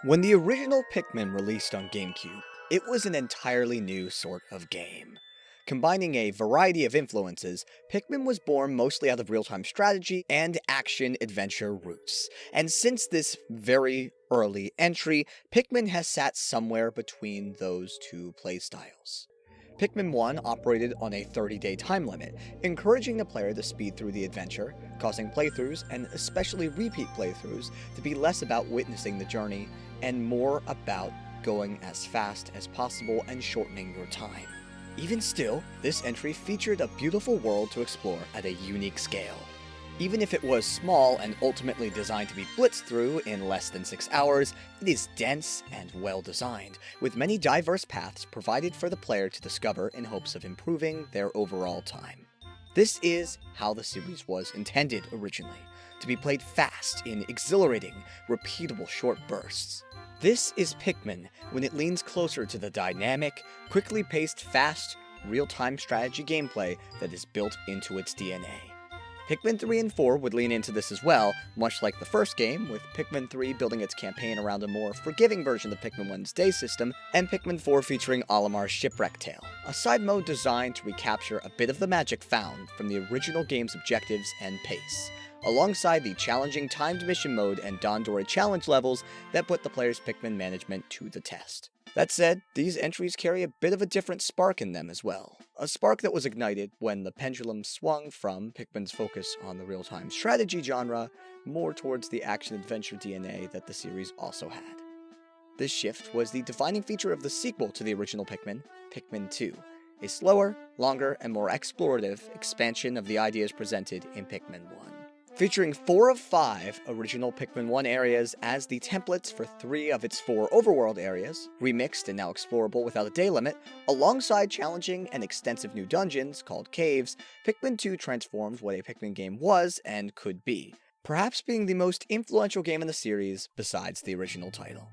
When the original Pikmin released on GameCube, it was an entirely new sort of game. Combining a variety of influences, Pikmin was born mostly out of real-time strategy and action-adventure roots. And since this very early entry, Pikmin has sat somewhere between those two playstyles. Pikmin 1 operated on a 30-day time limit, encouraging the player to speed through the adventure, causing playthroughs, and especially repeat playthroughs, to be less about witnessing the journey and more about going as fast as possible and shortening your time. Even still, this entry featured a beautiful world to explore at a unique scale. Even if it was small and ultimately designed to be blitzed through in less than 6 hours, it is dense and well designed, with many diverse paths provided for the player to discover in hopes of improving their overall time. This is how the series was intended originally, to be played fast in exhilarating, repeatable short bursts. This is Pikmin when it leans closer to the dynamic, quickly paced, fast, real-time strategy gameplay that is built into its DNA. Pikmin 3 and 4 would lean into this as well, much like the first game, with Pikmin 3 building its campaign around a more forgiving version of Pikmin 1's day system, and Pikmin 4 featuring Olimar's Shipwreck Tale, a side mode designed to recapture a bit of the magic found from the original game's objectives and pace, alongside the challenging timed mission mode and Dandori challenge levels that put the player's Pikmin management to the test. That said, these entries carry a bit of a different spark in them as well. A spark that was ignited when the pendulum swung from Pikmin's focus on the real-time strategy genre more towards the action-adventure DNA that the series also had. This shift was the defining feature of the sequel to the original Pikmin, Pikmin 2, a slower, longer, and more explorative expansion of the ideas presented in Pikmin 1. Featuring 4 of 5 original Pikmin 1 areas as the templates for 3 of its 4 overworld areas, remixed and now explorable without a day limit, alongside challenging and extensive new dungeons called caves, Pikmin 2 transformed what a Pikmin game was and could be, perhaps being the most influential game in the series besides the original title.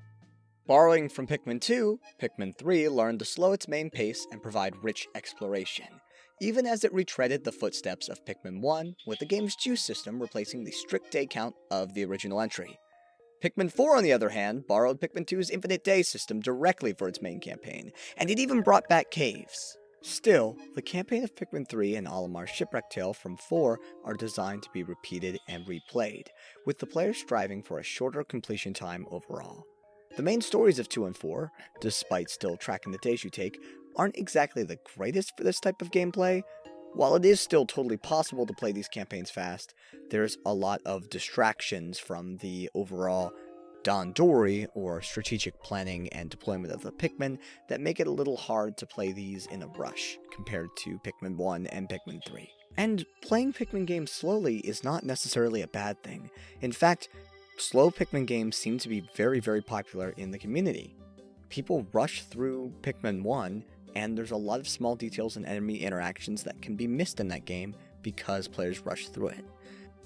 Borrowing from Pikmin 2, Pikmin 3 learned to slow its main pace and provide rich exploration, even as it retreaded the footsteps of Pikmin 1, with the game's juice system replacing the strict day count of the original entry. Pikmin 4, on the other hand, borrowed Pikmin 2's infinite day system directly for its main campaign, and it even brought back caves. Still, the campaign of Pikmin 3 and Olimar's Shipwreck Tale from 4 are designed to be repeated and replayed, with the player striving for a shorter completion time overall. The main stories of 2 and 4, despite still tracking the days you take, aren't exactly the greatest for this type of gameplay. While it is still totally possible to play these campaigns fast, there's a lot of distractions from the overall Dandori, or strategic planning and deployment of the Pikmin, that make it a little hard to play these in a rush, compared to Pikmin 1 and Pikmin 3. And playing Pikmin games slowly is not necessarily a bad thing. In fact, slow Pikmin games seem to be very, very popular in the community. People rush through Pikmin 1, and there's a lot of small details and enemy interactions that can be missed in that game because players rush through it.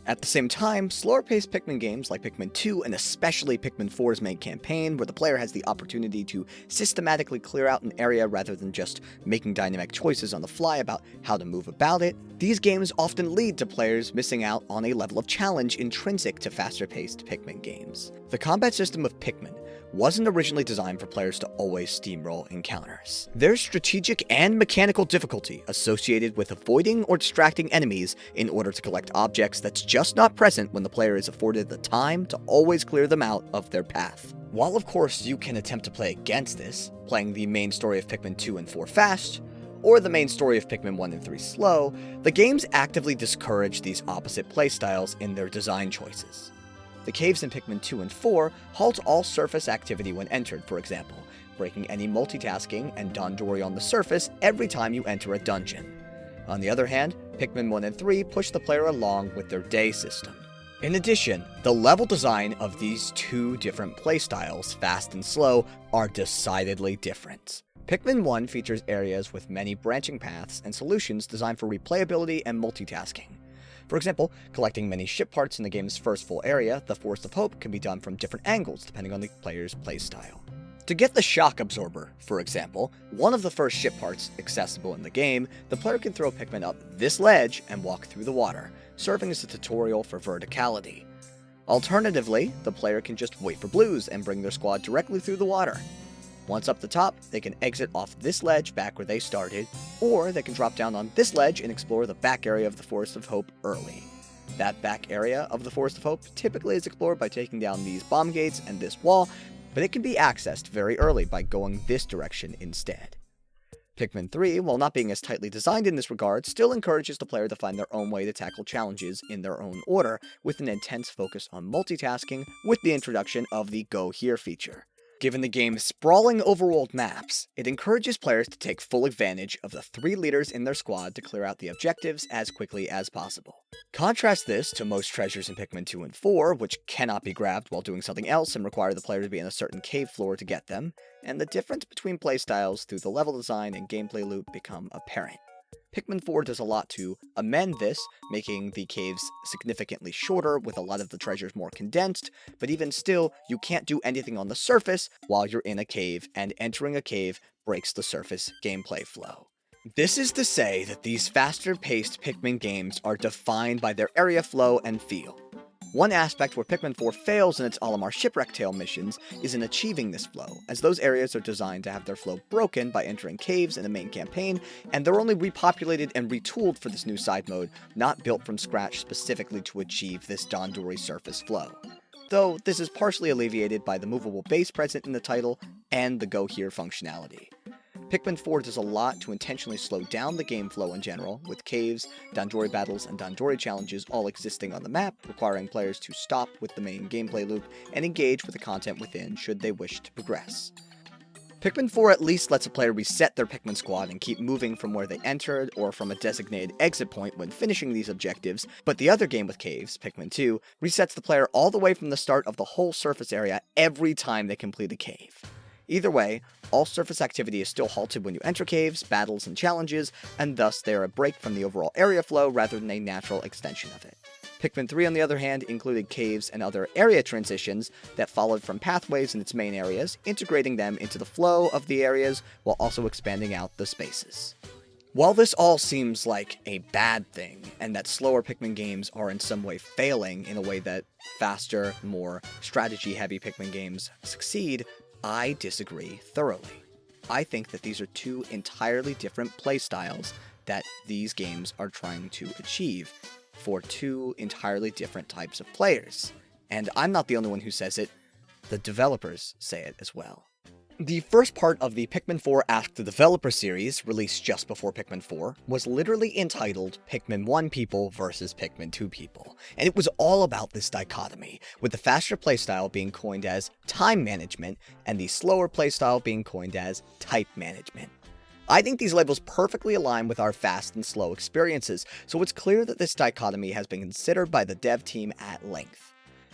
At the same time, slower-paced Pikmin games like Pikmin 2 and especially Pikmin 4's main campaign, where the player has the opportunity to systematically clear out an area rather than just making dynamic choices on the fly about how to move about it, these games often lead to players missing out on a level of challenge intrinsic to faster-paced Pikmin games. The combat system of Pikmin wasn't originally designed for players to always steamroll encounters. There's strategic and mechanical difficulty associated with avoiding or distracting enemies in order to collect objects that's just not present when the player is afforded the time to always clear them out of their path. While of course you can attempt to play against this, playing the main story of Pikmin 2 and 4 fast, or the main story of Pikmin 1 and 3 slow, the games actively discourage these opposite playstyles in their design choices. The caves in Pikmin 2 and 4 halt all surface activity when entered, for example, breaking any multitasking and Dandori on the surface every time you enter a dungeon. On the other hand, Pikmin 1 and 3 push the player along with their day system. In addition, the level design of these two different playstyles, fast and slow, are decidedly different. Pikmin 1 features areas with many branching paths and solutions designed for replayability and multitasking. For example, collecting many ship parts in the game's first full area, the Forest of Hope, can be done from different angles depending on the player's playstyle. To get the shock absorber, for example, one of the first ship parts accessible in the game, the player can throw Pikmin up this ledge and walk through the water, serving as a tutorial for verticality. Alternatively, the player can just wait for blues and bring their squad directly through the water. Once up the top, they can exit off this ledge back where they started, or they can drop down on this ledge and explore the back area of the Forest of Hope early. That back area of the Forest of Hope typically is explored by taking down these bomb gates and this wall, but it can be accessed very early by going this direction instead. Pikmin 3, while not being as tightly designed in this regard, still encourages the player to find their own way to tackle challenges in their own order, with an intense focus on multitasking with the introduction of the Go Here feature. Given the game's sprawling overworld maps, it encourages players to take full advantage of the 3 leaders in their squad to clear out the objectives as quickly as possible. Contrast this to most treasures in Pikmin 2 and 4, which cannot be grabbed while doing something else and require the player to be in a certain cave floor to get them, and the difference between playstyles through the level design and gameplay loop become apparent. Pikmin 4 does a lot to amend this, making the caves significantly shorter with a lot of the treasures more condensed, but even still, you can't do anything on the surface while you're in a cave, and entering a cave breaks the surface gameplay flow. This is to say that these faster-paced Pikmin games are defined by their area flow and feel. One aspect where Pikmin 4 fails in its Olimar Shipwreck Tale missions is in achieving this flow, as those areas are designed to have their flow broken by entering caves in the main campaign, and they're only repopulated and retooled for this new side mode, not built from scratch specifically to achieve this Dandori surface flow. Though this is partially alleviated by the movable base present in the title and the Go Here functionality. Pikmin 4 does a lot to intentionally slow down the game flow in general, with caves, Dandori battles, and Dandori challenges all existing on the map, requiring players to stop with the main gameplay loop and engage with the content within should they wish to progress. Pikmin 4 at least lets a player reset their Pikmin squad and keep moving from where they entered or from a designated exit point when finishing these objectives, but the other game with caves, Pikmin 2, resets the player all the way from the start of the whole surface area every time they complete a cave. Either way, all surface activity is still halted when you enter caves, battles, and challenges, and thus they are a break from the overall area flow rather than a natural extension of it. Pikmin 3, on the other hand, included caves and other area transitions that followed from pathways in its main areas, integrating them into the flow of the areas while also expanding out the spaces. While this all seems like a bad thing, and that slower Pikmin games are in some way failing in a way that faster, more strategy-heavy Pikmin games succeed, I disagree thoroughly. I think that these are 2 entirely different playstyles that these games are trying to achieve for 2 entirely different types of players. And I'm not the only one who says it, the developers say it as well. The first part of the Pikmin 4 Ask the Developer series, released just before Pikmin 4, was literally entitled Pikmin 1 People vs. Pikmin 2 People, and it was all about this dichotomy, with the faster playstyle being coined as time management, and the slower playstyle being coined as type management. I think these labels perfectly align with our fast and slow experiences, so it's clear that this dichotomy has been considered by the dev team at length.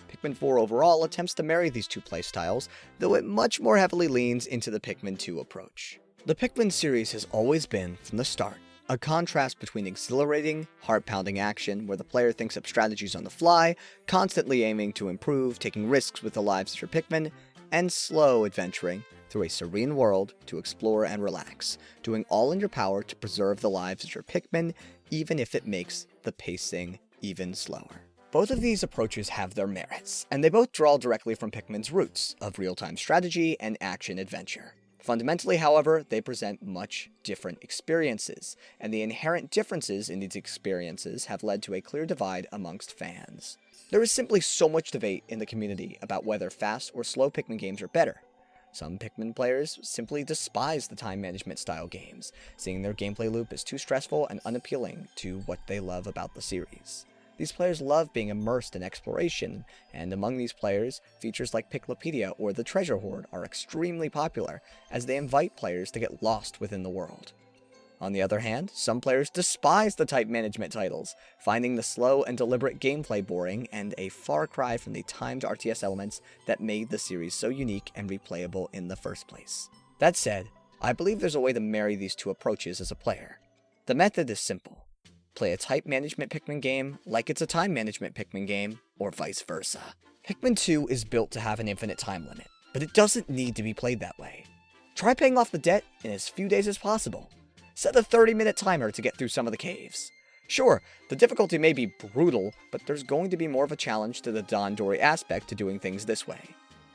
Pikmin 4 overall attempts to marry these 2 playstyles, though it much more heavily leans into the Pikmin 2 approach. The Pikmin series has always been, from the start, a contrast between exhilarating, heart-pounding action where the player thinks up strategies on the fly, constantly aiming to improve, taking risks with the lives of your Pikmin, and slow adventuring through a serene world to explore and relax, doing all in your power to preserve the lives of your Pikmin, even if it makes the pacing even slower. Both of these approaches have their merits, and they both draw directly from Pikmin's roots of real-time strategy and action-adventure. Fundamentally, however, they present much different experiences, and the inherent differences in these experiences have led to a clear divide amongst fans. There is simply so much debate in the community about whether fast or slow Pikmin games are better. Some Pikmin players simply despise the time management style games, seeing their gameplay loop as too stressful and unappealing to what they love about the series. These players love being immersed in exploration, and among these players, features like Piklopedia or the Treasure Hoard are extremely popular, as they invite players to get lost within the world. On the other hand, some players despise the type management titles, finding the slow and deliberate gameplay boring and a far cry from the timed RTS elements that made the series so unique and replayable in the first place. That said, I believe there's a way to marry these 2 approaches as a player. The method is simple. Play a type management Pikmin game like it's a time management Pikmin game, or vice versa. Pikmin 2 is built to have an infinite time limit, but it doesn't need to be played that way. Try paying off the debt in as few days as possible. Set a 30-minute timer to get through some of the caves. Sure, the difficulty may be brutal, but there's going to be more of a challenge to the Dandori aspect to doing things this way.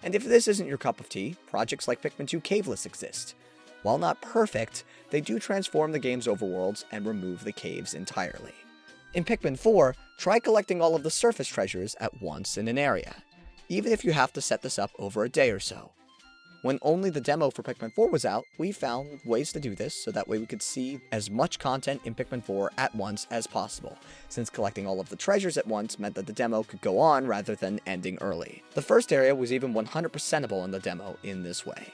And if this isn't your cup of tea, projects like Pikmin 2 Caveless exist. While not perfect, they do transform the game's overworlds and remove the caves entirely. In Pikmin 4, try collecting all of the surface treasures at once in an area, even if you have to set this up over a day or so. When only the demo for Pikmin 4 was out, we found ways to do this so that way we could see as much content in Pikmin 4 at once as possible, since collecting all of the treasures at once meant that the demo could go on rather than ending early. The first area was even 100%able in the demo in this way.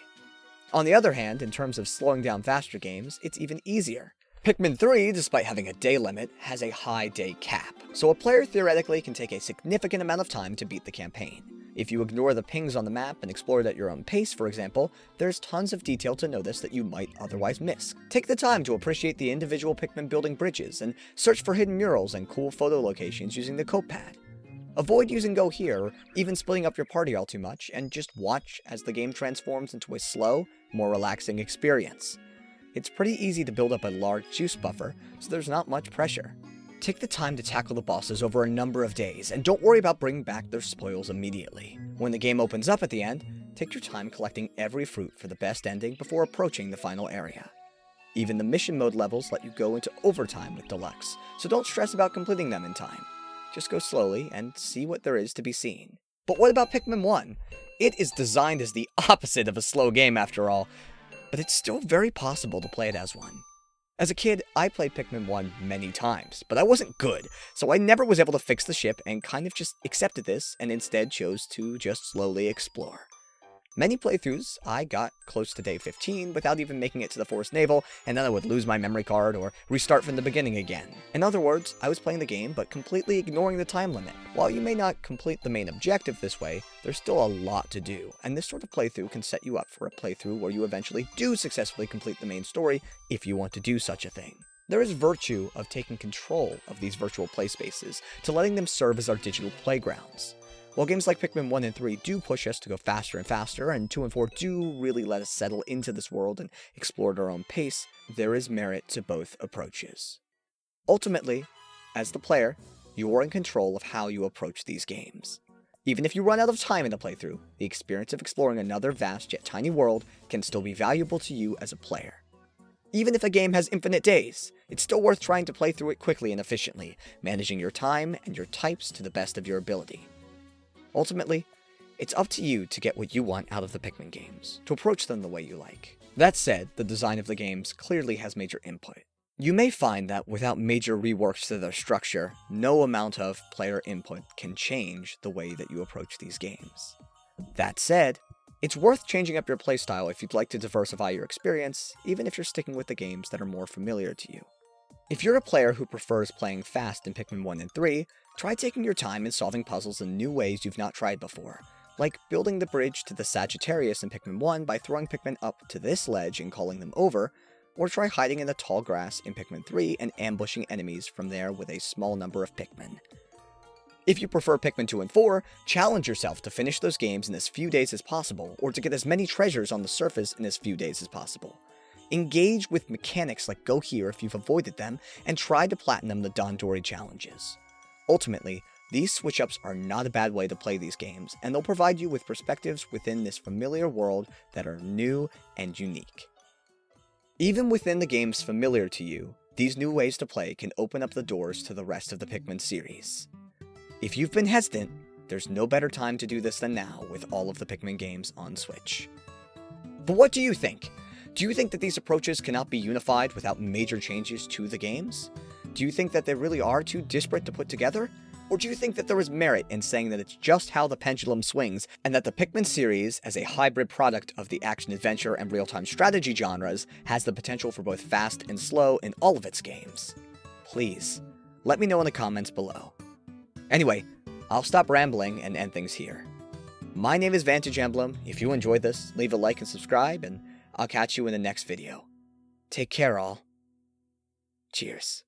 On the other hand, in terms of slowing down faster games, it's even easier. Pikmin 3, despite having a day limit, has a high day cap, so a player theoretically can take a significant amount of time to beat the campaign. If you ignore the pings on the map and explore it at your own pace, for example, there's tons of detail to notice that you might otherwise miss. Take the time to appreciate the individual Pikmin building bridges, and search for hidden murals and cool photo locations using the cope pad. Avoid using Go Here, or even splitting up your party all too much, and just watch as the game transforms into a slow, more relaxing experience. It's pretty easy to build up a large juice buffer, so there's not much pressure. Take the time to tackle the bosses over a number of days, and don't worry about bringing back their spoils immediately. When the game opens up at the end, take your time collecting every fruit for the best ending before approaching the final area. Even the mission mode levels let you go into overtime with Deluxe, so don't stress about completing them in time. Just go slowly and see what there is to be seen. But what about Pikmin 1? It is designed as the opposite of a slow game after all, but it's still very possible to play it as one. As a kid, I played Pikmin 1 many times, but I wasn't good, so I never was able to fix the ship and kind of just accepted this and instead chose to just slowly explore. Many playthroughs, I got close to day 15 without even making it to the Forest Navel, and then I would lose my memory card or restart from the beginning again. In other words, I was playing the game but completely ignoring the time limit. While you may not complete the main objective this way, there's still a lot to do, and this sort of playthrough can set you up for a playthrough where you eventually do successfully complete the main story if you want to do such a thing. There is virtue of taking control of these virtual play spaces to letting them serve as our digital playgrounds. While games like Pikmin 1 and 3 do push us to go faster and faster, and 2 and 4 do really let us settle into this world and explore at our own pace, there is merit to both approaches. Ultimately, as the player, you are in control of how you approach these games. Even if you run out of time in a playthrough, the experience of exploring another vast yet tiny world can still be valuable to you as a player. Even if a game has infinite days, it's still worth trying to play through it quickly and efficiently, managing your time and your types to the best of your ability. Ultimately, it's up to you to get what you want out of the Pikmin games, to approach them the way you like. That said, the design of the games clearly has major input. You may find that without major reworks to their structure, no amount of player input can change the way that you approach these games. That said, it's worth changing up your playstyle if you'd like to diversify your experience, even if you're sticking with the games that are more familiar to you. If you're a player who prefers playing fast in Pikmin 1 and 3, try taking your time and solving puzzles in new ways you've not tried before, like building the bridge to the Sagittarius in Pikmin 1 by throwing Pikmin up to this ledge and calling them over, or try hiding in the tall grass in Pikmin 3 and ambushing enemies from there with a small number of Pikmin. If you prefer Pikmin 2 and 4, challenge yourself to finish those games in as few days as possible, or to get as many treasures on the surface in as few days as possible. Engage with mechanics like Go Here if you've avoided them, and try to platinum the Dandori challenges. Ultimately, these switch-ups are not a bad way to play these games, and they'll provide you with perspectives within this familiar world that are new and unique. Even within the games familiar to you, these new ways to play can open up the doors to the rest of the Pikmin series. If you've been hesitant, there's no better time to do this than now with all of the Pikmin games on Switch. But what do you think? Do you think that these approaches cannot be unified without major changes to the games? Do you think that they really are too disparate to put together? Or do you think that there is merit in saying that it's just how the pendulum swings, and that the Pikmin series, as a hybrid product of the action-adventure and real-time strategy genres, has the potential for both fast and slow in all of its games? Please, let me know in the comments below. Anyway, I'll stop rambling and end things here. My name is Vantage Emblem. If you enjoyed this, leave a like and subscribe, and I'll catch you in the next video. Take care, all. Cheers.